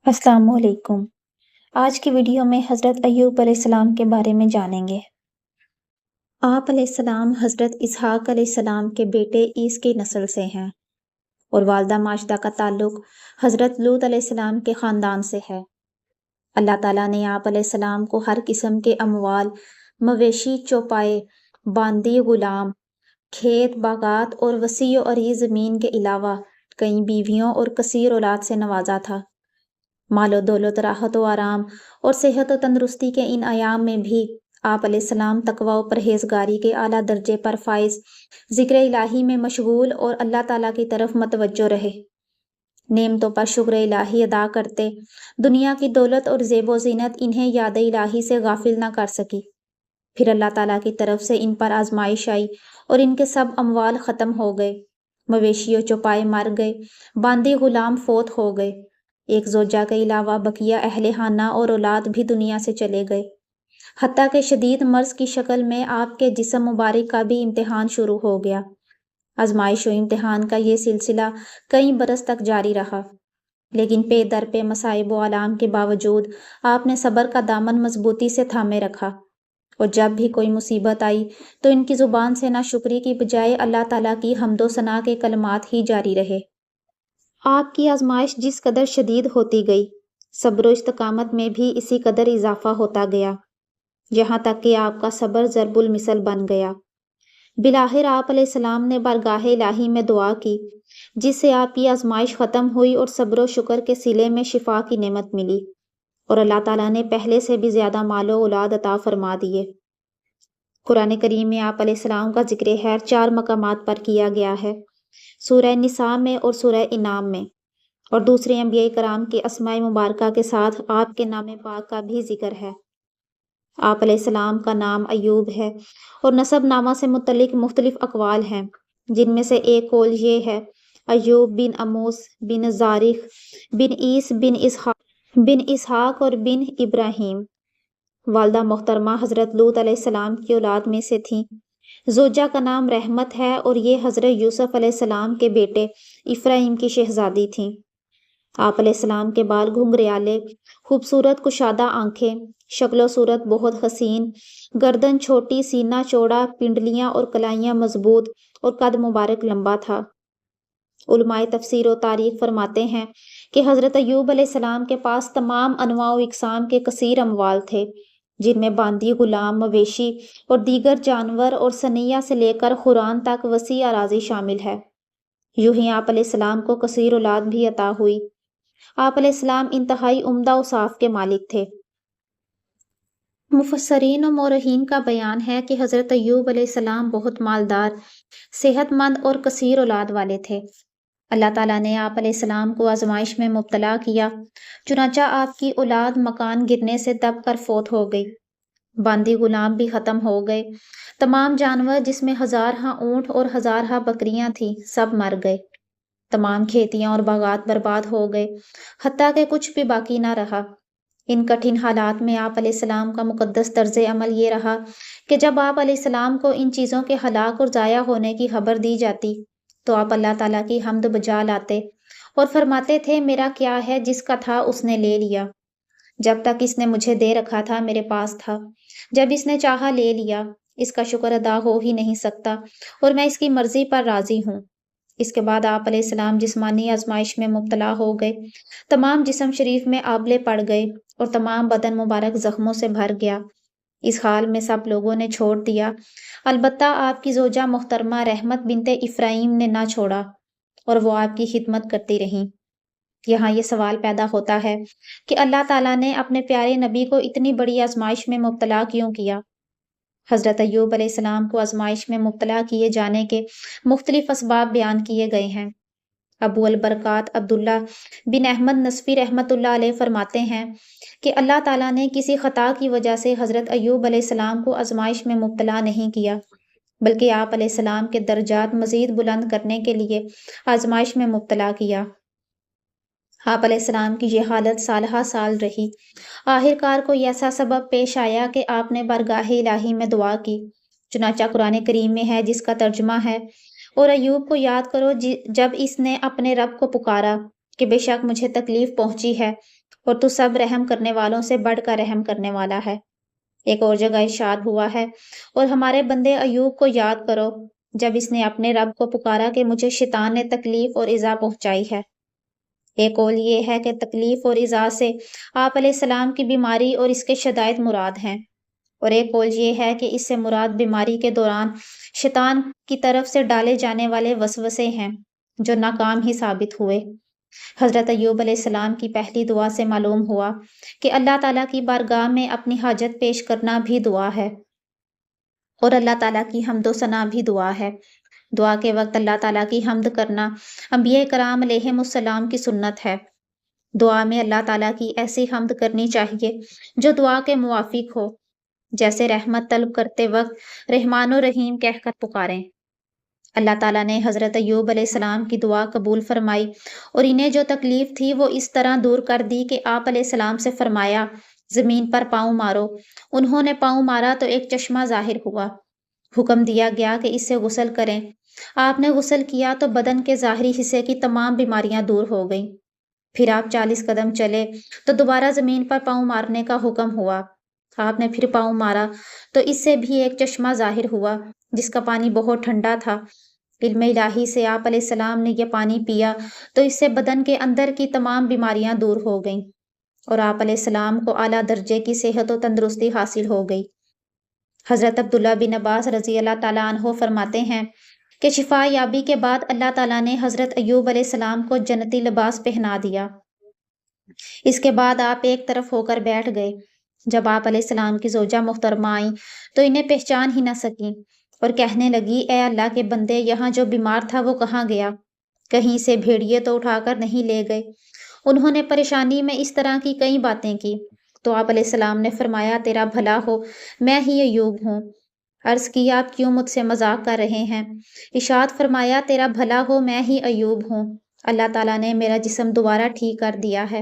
السلام علیکم۔ آج کی ویڈیو میں حضرت ایوب علیہ السلام کے بارے میں جانیں گے۔ آپ علیہ السلام حضرت اسحاق علیہ السلام کے بیٹے عیس کی نسل سے ہیں اور والدہ ماجدہ کا تعلق حضرت لوط علیہ السلام کے خاندان سے ہے۔ اللہ تعالیٰ نے آپ علیہ السلام کو ہر قسم کے اموال، مویشی، چوپائے، باندی، غلام، کھیت باغات اور وسیع و عریض زمین کے علاوہ کئی بیویوں اور کثیر اولاد سے نوازا تھا۔ مال و دولت، راحت و آرام اور صحت و تندرستی کے ان ایام میں بھی آپ علیہ السلام تقوی و پرہیزگاری کے اعلیٰ درجے پر فائز، ذکر الہی میں مشغول اور اللہ تعالیٰ کی طرف متوجہ رہے۔ نعمتوں پر شکر الہی ادا کرتے، دنیا کی دولت اور زیب و زینت انہیں یاد الہی سے غافل نہ کر سکی۔ پھر اللہ تعالیٰ کی طرف سے ان پر آزمائش آئی اور ان کے سب اموال ختم ہو گئے، مویشی و چوپائے مر گئے، باندی غلام فوت ہو گئے، ایک زوجہ کے علاوہ بقیہ اہل خانہ اور اولاد بھی دنیا سے چلے گئے، حتیٰ کہ شدید مرض کی شکل میں آپ کے جسم مبارک کا بھی امتحان شروع ہو گیا۔ آزمائش و امتحان کا یہ سلسلہ کئی برس تک جاری رہا، لیکن پے در پے مصائب و آلام کے باوجود آپ نے صبر کا دامن مضبوطی سے تھامے رکھا، اور جب بھی کوئی مصیبت آئی تو ان کی زبان سے ناشکری کی بجائے اللہ تعالیٰ کی حمد و ثنا کے کلمات ہی جاری رہے۔ آپ کی آزمائش جس قدر شدید ہوتی گئی، صبر و استقامت میں بھی اسی قدر اضافہ ہوتا گیا، یہاں تک کہ آپ کا صبر ضرب المثل بن گیا۔ بالآخر آپ علیہ السلام نے بارگاہ الہی میں دعا کی، جس سے آپ کی آزمائش ختم ہوئی اور صبر و شکر کے صلے میں شفا کی نعمت ملی، اور اللہ تعالیٰ نے پہلے سے بھی زیادہ مال و اولاد عطا فرما دیے۔ قرآن کریم میں آپ علیہ السلام کا ذکر خیر 4 مقامات پر کیا گیا ہے، سورہ نساء میں اور سورہ انعام میں، اور دوسرے انبیاء کرام کی اسماء مبارکہ کے ساتھ آپ کے نام پاک کا بھی ذکر ہے۔ آپ علیہ السلام کا نام ایوب ہے، اور نسب نامہ سے متعلق مختلف اقوال ہیں، جن میں سے ایک قول یہ ہے: ایوب بن اموس بن زارخ بن عیس بن اسحاق اور بن ابراہیم۔ والدہ محترمہ حضرت لوط علیہ السلام کی اولاد میں سے تھیں۔ زوجہ کا نام رحمت ہے، اور یہ حضرت یوسف علیہ السلام کے بیٹے افراہیم کی شہزادی تھیں۔ آپ علیہ السلام کے بال گھنگریالے، خوبصورت کشادہ آنکھیں، شکل و صورت بہت حسین، گردن چھوٹی، سینہ چوڑا، پنڈلیاں اور کلائیاں مضبوط، اور قد مبارک لمبا تھا۔ علماء تفسیر و تاریخ فرماتے ہیں کہ حضرت ایوب علیہ السلام کے پاس تمام انواع و اقسام کے کثیر اموال تھے، جن میں باندی، غلام، مویشی اور دیگر جانور، اور سنیہ سے لے کر خوران تک وسیع اراضی شامل ہے۔ یوں ہی آپ علیہ السلام کو کثیر اولاد بھی عطا ہوئی۔ آپ علیہ السلام انتہائی عمدہ اوصاف کے مالک تھے۔ مفسرین و مورخین کا بیان ہے کہ حضرت ایوب علیہ السلام بہت مالدار، صحت مند اور کثیر اولاد والے تھے۔ اللہ تعالیٰ نے آپ علیہ السلام کو آزمائش میں مبتلا کیا، چنانچہ آپ کی اولاد مکان گرنے سے دب کر فوت ہو گئی، باندی غلام بھی ختم ہو گئے، تمام جانور جس میں ہزارہا اونٹ اور ہزارہا بکریاں تھیں سب مر گئے، تمام کھیتیاں اور باغات برباد ہو گئے، حتیٰ کہ کچھ بھی باقی نہ رہا۔ ان کٹھن حالات میں آپ علیہ السلام کا مقدس طرز عمل یہ رہا کہ جب آپ علیہ السلام کو ان چیزوں کے ہلاک اور ضائع ہونے کی خبر دی جاتی تو آپ اللہ تعالیٰ کی حمد بجا لاتے اور فرماتے تھے: میرا کیا ہے، جس کا تھا اس نے لے لیا، جب تک اس نے مجھے دے رکھا تھا میرے پاس تھا، جب اس نے چاہا لے لیا، اس کا شکر ادا ہو ہی نہیں سکتا، اور میں اس کی مرضی پر راضی ہوں۔ اس کے بعد آپ علیہ السلام جسمانی آزمائش میں مبتلا ہو گئے، تمام جسم شریف میں آبلے پڑ گئے اور تمام بدن مبارک زخموں سے بھر گیا۔ اس حال میں سب لوگوں نے چھوڑ دیا، البتہ آپ کی زوجہ محترمہ رحمت بنت افراہیم نے نہ چھوڑا، اور وہ آپ کی خدمت کرتی رہیں۔ یہاں یہ سوال پیدا ہوتا ہے کہ اللہ تعالیٰ نے اپنے پیارے نبی کو اتنی بڑی آزمائش میں مبتلا کیوں کیا؟ حضرت ایوب علیہ السلام کو آزمائش میں مبتلا کیے جانے کے مختلف اسباب بیان کیے گئے ہیں۔ ابو البرکات عبداللہ بن احمد نصفی رحمۃ اللہ علیہ فرماتے ہیں کہ اللہ تعالیٰ نے کسی خطا کی وجہ سے حضرت ایوب علیہ السلام کو آزمائش میں مبتلا نہیں کیا، بلکہ آپ علیہ السلام کے درجات مزید بلند کرنے کے لیے آزمائش میں مبتلا کیا۔ آپ علیہ السلام کی یہ حالت سالہ سال رہی۔ آخر کار کوئی ایسا سبب پیش آیا کہ آپ نے بارگاہ الہی میں دعا کی، چنانچہ قرآن کریم میں ہے، جس کا ترجمہ ہے: اور ایوب کو یاد کرو جب اس نے اپنے رب کو پکارا کہ بے شک مجھے تکلیف پہنچی ہے اور تو سب رحم کرنے والوں سے بڑھ کر رحم کرنے والا ہے۔ ایک اور جگہ ارشاد ہوا ہے، اور ہمارے بندے ایوب کو یاد کرو جب اس نے اپنے رب کو پکارا کہ مجھے شیطان نے تکلیف اور ایذا پہنچائی ہے۔ ایک قول یہ ہے کہ تکلیف اور ایذا سے آپ علیہ السلام کی بیماری اور اس کے شدائد مراد ہیں، اور ایک قول یہ ہے کہ اس سے مراد بیماری کے دوران شیطان کی طرف سے ڈالے جانے والے وسوسے ہیں جو ناکام ہی ثابت ہوئے۔ حضرت ایوب علیہ السلام کی پہلی دعا سے معلوم ہوا کہ اللہ تعالیٰ کی بارگاہ میں اپنی حاجت پیش کرنا بھی دعا ہے، اور اللہ تعالیٰ کی حمد و ثنا بھی دعا ہے۔ دعا کے وقت اللہ تعالیٰ کی حمد کرنا انبیاء کرام علیہم السلام کی سنت ہے۔ دعا میں اللہ تعالیٰ کی ایسی حمد کرنی چاہیے جو دعا کے موافق ہو، جیسے رحمت طلب کرتے وقت رحمان و رحیم کہہ کر پکاریں۔ اللہ تعالیٰ نے حضرت ایوب علیہ السلام کی دعا قبول فرمائی، اور انہیں جو تکلیف تھی وہ اس طرح دور کر دی کہ آپ علیہ السلام سے فرمایا زمین پر پاؤں مارو۔ انہوں نے پاؤں مارا تو ایک چشمہ ظاہر ہوا۔ حکم دیا گیا کہ اس سے غسل کریں۔ آپ نے غسل کیا تو بدن کے ظاہری حصے کی تمام بیماریاں دور ہو گئیں۔ پھر آپ 40 قدم چلے تو دوبارہ زمین پر پاؤں مارنے کا حکم ہوا۔ آپ نے پھر پاؤں مارا تو اس سے بھی ایک چشمہ ظاہر ہوا جس کا پانی بہت ٹھنڈا تھا۔ علم الہی سے آپ علیہ السلام نے یہ پانی پیا تو اس سے بدن کے اندر کی تمام بیماریاں دور ہو گئیں، اور آپ علیہ السلام کو اعلیٰ درجے کی صحت و تندرستی حاصل ہو گئی۔ حضرت عبداللہ بن عباس رضی اللہ تعالیٰ عنہ فرماتے ہیں کہ شفا یابی کے بعد اللہ تعالیٰ نے حضرت ایوب علیہ السلام کو جنتی لباس پہنا دیا۔ اس کے بعد آپ ایک طرف ہو کر بیٹھ گئے۔ جب آپ علیہ السلام کی زوجہ محترمہ آئیں تو انہیں پہچان ہی نہ سکیں، اور کہنے لگی اے اللہ کے بندے، یہاں جو بیمار تھا وہ کہاں گیا؟ کہیں سے بھیڑیے تو اٹھا کر نہیں لے گئے؟ انہوں نے پریشانی میں اس طرح کی کئی باتیں کی تو آپ علیہ السلام نے فرمایا تیرا بھلا ہو، میں ہی ایوب ہوں۔ عرض کیا آپ کیوں مجھ سے مذاق کر رہے ہیں؟ ارشاد فرمایا تیرا بھلا ہو، میں ہی ایوب ہوں، اللہ تعالیٰ نے میرا جسم دوبارہ ٹھیک کر دیا ہے۔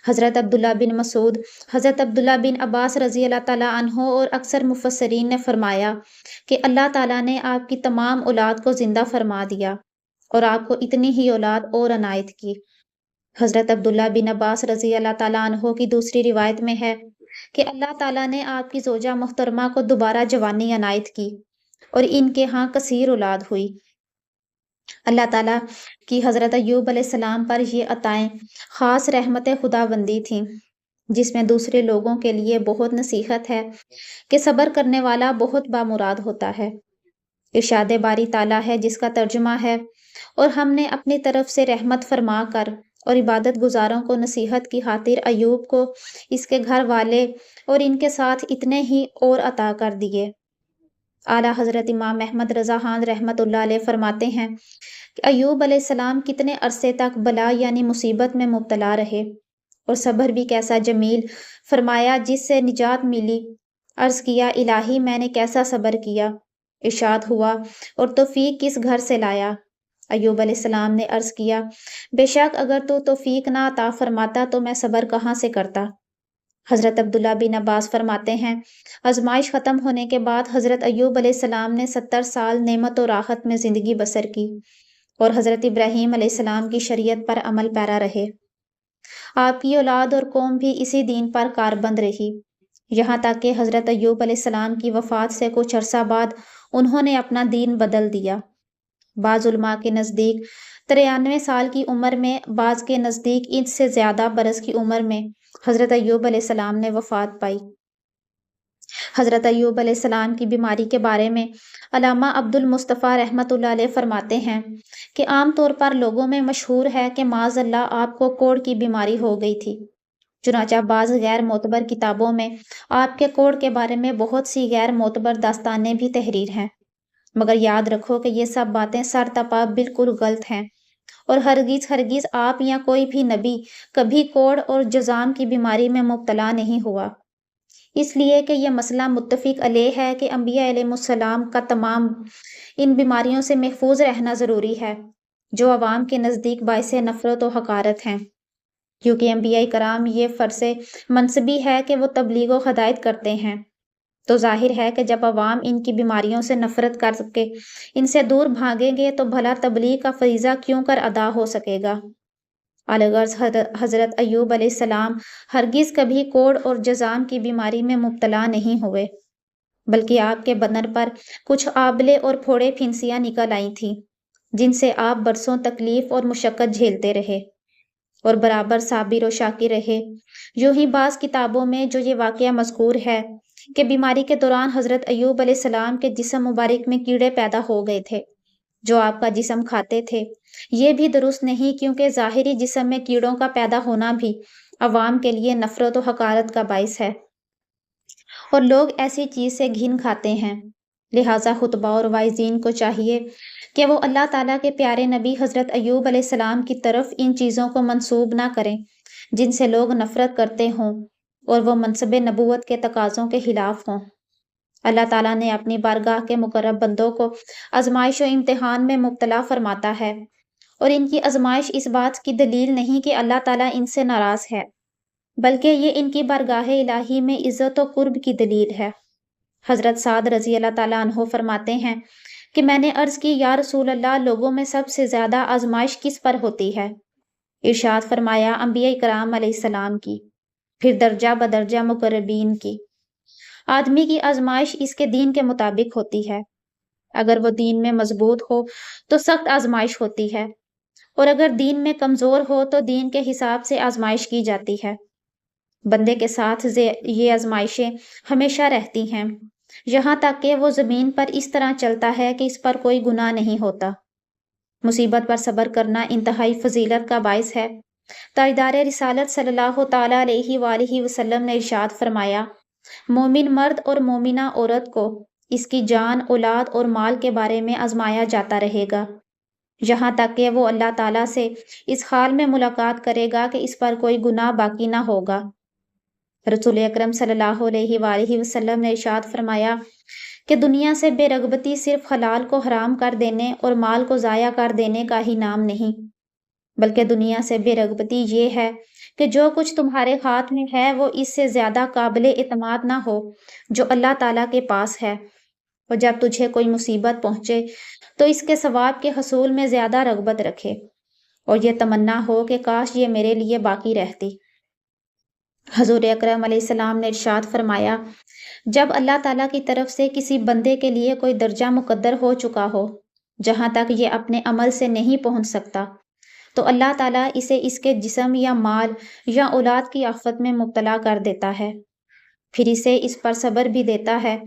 حضرت عبداللہ بن مسعود، حضرت عبداللہ بن عباس رضی اللہ تعالیٰ عنہ اور اکثر مفسرین نے فرمایا کہ اللہ تعالیٰ نے آپ کی تمام اولاد کو زندہ فرما دیا اور آپ کو اتنی ہی اولاد اور عنایت کی۔ حضرت عبداللہ بن عباس رضی اللہ تعالیٰ عنہ کی دوسری روایت میں ہے کہ اللہ تعالیٰ نے آپ کی زوجہ محترمہ کو دوبارہ جوانی عنایت کی اور ان کے ہاں کثیر اولاد ہوئی۔ اللہ تعالیٰ کی حضرت ایوب علیہ السلام پر یہ عطائیں خاص رحمت خداوندی تھیں، جس میں دوسرے لوگوں کے لیے بہت نصیحت ہے کہ صبر کرنے والا بہت بامراد ہوتا ہے۔ ارشاد باری تعالیٰ ہے جس کا ترجمہ ہے، اور ہم نے اپنی طرف سے رحمت فرما کر اور عبادت گزاروں کو نصیحت کی خاطر ایوب کو اس کے گھر والے اور ان کے ساتھ اتنے ہی اور عطا کر دیے۔ اعلیٰ حضرت امام احمد رضا خان رحمۃ اللہ علیہ فرماتے ہیں کہ ایوب علیہ السلام کتنے عرصے تک بلا یعنی مصیبت میں مبتلا رہے، اور صبر بھی کیسا جمیل، فرمایا جس سے نجات ملی۔ عرض کیا الہی میں نے کیسا صبر کیا؟ ارشاد ہوا اور توفیق کس گھر سے لایا؟ ایوب علیہ السلام نے عرض کیا بے شک اگر تو توفیق نہ عطا فرماتا تو میں صبر کہاں سے کرتا؟ حضرت عبداللہ بن عباس فرماتے ہیں آزمائش ختم ہونے کے بعد حضرت ایوب علیہ السلام نے 70 سال نعمت و راحت میں زندگی بسر کی، اور حضرت ابراہیم علیہ السلام کی شریعت پر عمل پیرا رہے۔ آپ کی اولاد اور قوم بھی اسی دین پر کاربند رہی، یہاں تک کہ حضرت ایوب علیہ السلام کی وفات سے کچھ عرصہ بعد انہوں نے اپنا دین بدل دیا۔ بعض علماء کے نزدیک 93 سال کی عمر میں، بعض کے نزدیک اس سے زیادہ برس کی عمر میں حضرت ایوب علیہ السلام نے وفات پائی۔ حضرت ایوب علیہ السلام کی بیماری کے بارے میں علامہ عبد المصطفیٰ رحمۃ اللہ علیہ فرماتے ہیں کہ عام طور پر لوگوں میں مشہور ہے کہ معاذ اللہ آپ کو کوڑ کی بیماری ہو گئی تھی۔ چنانچہ بعض غیر معتبر کتابوں میں آپ کے کوڑ کے بارے میں بہت سی غیر معتبر داستانیں بھی تحریر ہیں، مگر یاد رکھو کہ یہ سب باتیں سر تپا بالکل غلط ہیں، اور ہرگز آپ یا کوئی بھی نبی کبھی کوڑ اور جذام کی بیماری میں مبتلا نہیں ہوا، اس لیے کہ یہ مسئلہ متفق علیہ ہے کہ انبیاء علیہ السلام کا تمام ان بیماریوں سے محفوظ رہنا ضروری ہے جو عوام کے نزدیک باعث نفرت و حقارت ہیں، کیونکہ انبیاء کرام یہ فرض منصبی ہے کہ وہ تبلیغ و ہدایت کرتے ہیں، تو ظاہر ہے کہ جب عوام ان کی بیماریوں سے نفرت کر کے ان سے دور بھاگیں گے تو بھلا تبلیغ کا فریضہ کیوں کر ادا ہو سکے گا؟ الغرض حضرت ایوب علیہ السلام ہرگز کبھی کوڑ اور جذام کی بیماری میں مبتلا نہیں ہوئے، بلکہ آپ کے بدن پر کچھ آبلے اور پھوڑے پھنسیاں نکل آئی تھیں، جن سے آپ برسوں تکلیف اور مشقت جھیلتے رہے اور برابر صابر و شاکر رہے۔ یوں ہی بعض کتابوں میں جو یہ واقعہ مذکور ہے کہ بیماری کے دوران حضرت ایوب علیہ السلام کے جسم مبارک میں کیڑے پیدا ہو گئے تھے جو آپ کا جسم کھاتے تھے، یہ بھی درست نہیں، کیونکہ ظاہری جسم میں کیڑوں کا پیدا ہونا بھی عوام کے لیے نفرت و حقارت کا باعث ہے، اور لوگ ایسی چیز سے گھن کھاتے ہیں۔ لہٰذا خطبہ اور واعظین کو چاہیے کہ وہ اللہ تعالیٰ کے پیارے نبی حضرت ایوب علیہ السلام کی طرف ان چیزوں کو منسوب نہ کریں جن سے لوگ نفرت کرتے ہوں اور وہ منصب نبوت کے تقاضوں کے خلاف ہوں۔ اللہ تعالیٰ نے اپنی بارگاہ کے مقرب بندوں کو آزمائش و امتحان میں مبتلا فرماتا ہے، اور ان کی آزمائش اس بات کی دلیل نہیں کہ اللہ تعالیٰ ان سے ناراض ہے، بلکہ یہ ان کی بارگاہ الہی میں عزت و قرب کی دلیل ہے۔ حضرت سعد رضی اللہ تعالیٰ عنہ فرماتے ہیں کہ میں نے عرض کی، یا رسول اللہ، لوگوں میں سب سے زیادہ آزمائش کس پر ہوتی ہے؟ ارشاد فرمایا، انبیاء کرام علیہ السلام کی، پھر درجہ بدرجہ مقربین کی۔ آدمی کی آزمائش اس کے دین کے مطابق ہوتی ہے۔ اگر وہ دین میں مضبوط ہو تو سخت آزمائش ہوتی ہے، اور اگر دین میں کمزور ہو تو دین کے حساب سے آزمائش کی جاتی ہے۔ بندے کے ساتھ یہ آزمائشیں ہمیشہ رہتی ہیں، یہاں تک کہ وہ زمین پر اس طرح چلتا ہے کہ اس پر کوئی گناہ نہیں ہوتا۔ مصیبت پر صبر کرنا انتہائی فضیلت کا باعث ہے۔ تاجدار رسالت صلی اللہ تعالیٰ علیہ وآلہ وسلم نے ارشاد فرمایا، مومن مرد اور مومنہ عورت کو اس کی جان، اولاد اور مال کے بارے میں آزمایا جاتا رہے گا، یہاں تک کہ وہ اللہ تعالیٰ سے اس حال میں ملاقات کرے گا کہ اس پر کوئی گناہ باقی نہ ہوگا۔ رسول اکرم صلی اللہ علیہ وآلہ وسلم نے ارشاد فرمایا کہ دنیا سے بے رغبتی صرف حلال کو حرام کر دینے اور مال کو ضائع کر دینے کا ہی نام نہیں، بلکہ دنیا سے بے رغبتی یہ ہے کہ جو کچھ تمہارے ہاتھ میں ہے وہ اس سے زیادہ قابل اعتماد نہ ہو جو اللہ تعالیٰ کے پاس ہے، اور جب تجھے کوئی مصیبت پہنچے تو اس کے ثواب کے حصول میں زیادہ رغبت رکھے اور یہ تمنا ہو کہ کاش یہ میرے لیے باقی رہتی۔ حضور اکرم علیہ السلام نے ارشاد فرمایا، جب اللہ تعالیٰ کی طرف سے کسی بندے کے لیے کوئی درجہ مقدر ہو چکا ہو جہاں تک یہ اپنے عمل سے نہیں پہنچ سکتا، تو اللہ تعالیٰ اسے اس کے جسم یا مال یا اولاد کی آفت میں مبتلا کر دیتا ہے، پھر اسے اس پر صبر بھی دیتا ہے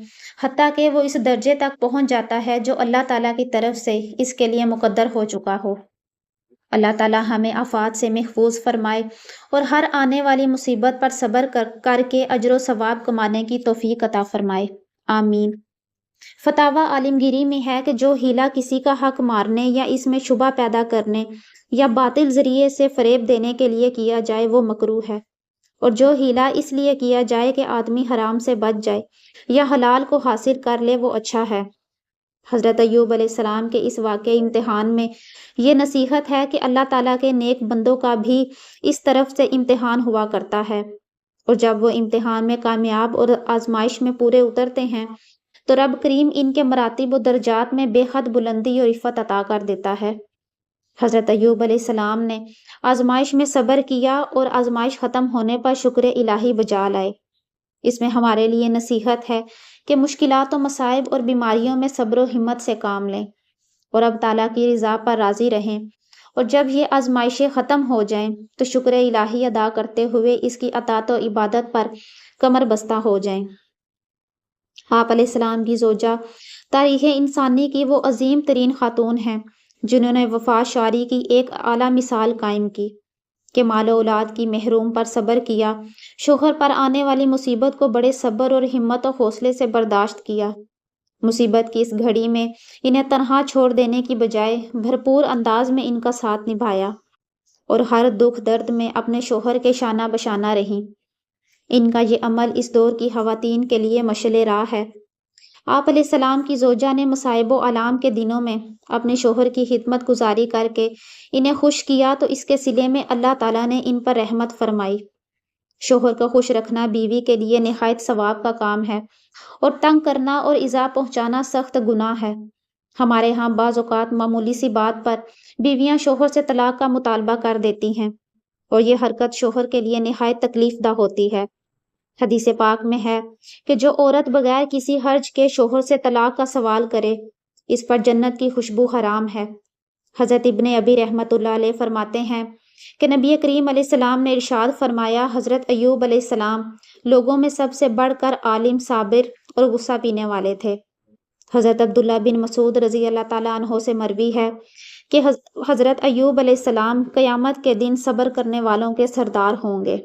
حتیٰ کہ وہ اس درجے تک پہنچ جاتا ہے جو اللہ تعالیٰ کی طرف سے اس کے لیے مقدر ہو چکا ہو۔ اللہ تعالیٰ ہمیں آفات سے محفوظ فرمائے اور ہر آنے والی مصیبت پر صبر کر کے اجر و ثواب کمانے کی توفیق عطا فرمائے، آمین۔ فتاوی عالمگیری میں ہے کہ جو ہیلا کسی کا حق مارنے یا اس میں شبہ پیدا کرنے یا باطل ذریعے سے فریب دینے کے لیے کیا جائے وہ مکروہ ہے، اور جو ہیلا اس لیے کیا جائے کہ آدمی حرام سے بچ جائے یا حلال کو حاصل کر لے وہ اچھا ہے۔ حضرت ایوب علیہ السلام کے اس واقعہ امتحان میں یہ نصیحت ہے کہ اللہ تعالیٰ کے نیک بندوں کا بھی اس طرف سے امتحان ہوا کرتا ہے، اور جب وہ امتحان میں کامیاب اور آزمائش میں پورے اترتے ہیں تو رب کریم ان کے مراتب و درجات میں بے حد بلندی اور عفت عطا کر دیتا ہے۔ حضرت ایوب علیہ السلام نے آزمائش میں صبر کیا اور آزمائش ختم ہونے پر شکر الہی بجا لائے۔ اس میں ہمارے لیے نصیحت ہے کہ مشکلات و مصائب اور بیماریوں میں صبر و ہمت سے کام لیں اور اب تعالیٰ کی رضا پر راضی رہیں، اور جب یہ آزمائشیں ختم ہو جائیں تو شکر الہی ادا کرتے ہوئے اس کی اطاعت و عبادت پر کمر بستہ ہو جائیں۔ آپ علیہ السلام کی زوجہ تاریخ انسانی کی وہ عظیم ترین خاتون ہیں جنہوں نے وفا شاری کی ایک اعلیٰ مثال قائم کی کہ مال و اولاد کی محروم پر صبر کیا، شوہر پر آنے والی مصیبت کو بڑے صبر اور ہمت و حوصلے سے برداشت کیا، مصیبت کی اس گھڑی میں انہیں تنہا چھوڑ دینے کی بجائے بھرپور انداز میں ان کا ساتھ نبھایا اور ہر دکھ درد میں اپنے شوہر کے شانہ بشانہ رہیں۔ ان کا یہ عمل اس دور کی خواتین کے لیے مشعل راہ ہے۔ آپ علیہ السلام کی زوجہ نے مصائب و آلام کے دنوں میں اپنے شوہر کی خدمت گزاری کر کے انہیں خوش کیا تو اس کے صلے میں اللہ تعالیٰ نے ان پر رحمت فرمائی۔ شوہر کو خوش رکھنا بیوی کے لیے نہایت ثواب کا کام ہے، اور تنگ کرنا اور ایذا پہنچانا سخت گناہ ہے۔ ہمارے ہاں بعض اوقات معمولی سی بات پر بیویاں شوہر سے طلاق کا مطالبہ کر دیتی ہیں اور یہ حرکت شوہر کے لیے نہایت تکلیف دہ ہوتی ہے۔ حدیث پاک میں ہے کہ جو عورت بغیر کسی حرج کے شوہر سے طلاق کا سوال کرے اس پر جنت کی خوشبو حرام ہے۔ حضرت ابن ابی رحمۃ اللہ علیہ فرماتے ہیں کہ نبی کریم علیہ السلام نے ارشاد فرمایا، حضرت ایوب علیہ السلام لوگوں میں سب سے بڑھ کر عالم، صابر اور غصہ پینے والے تھے۔ حضرت عبداللہ بن مسعود رضی اللہ تعالیٰ عنہ سے مروی ہے کہ حضرت ایوب علیہ السلام قیامت کے دن صبر کرنے والوں کے سردار ہوں گے۔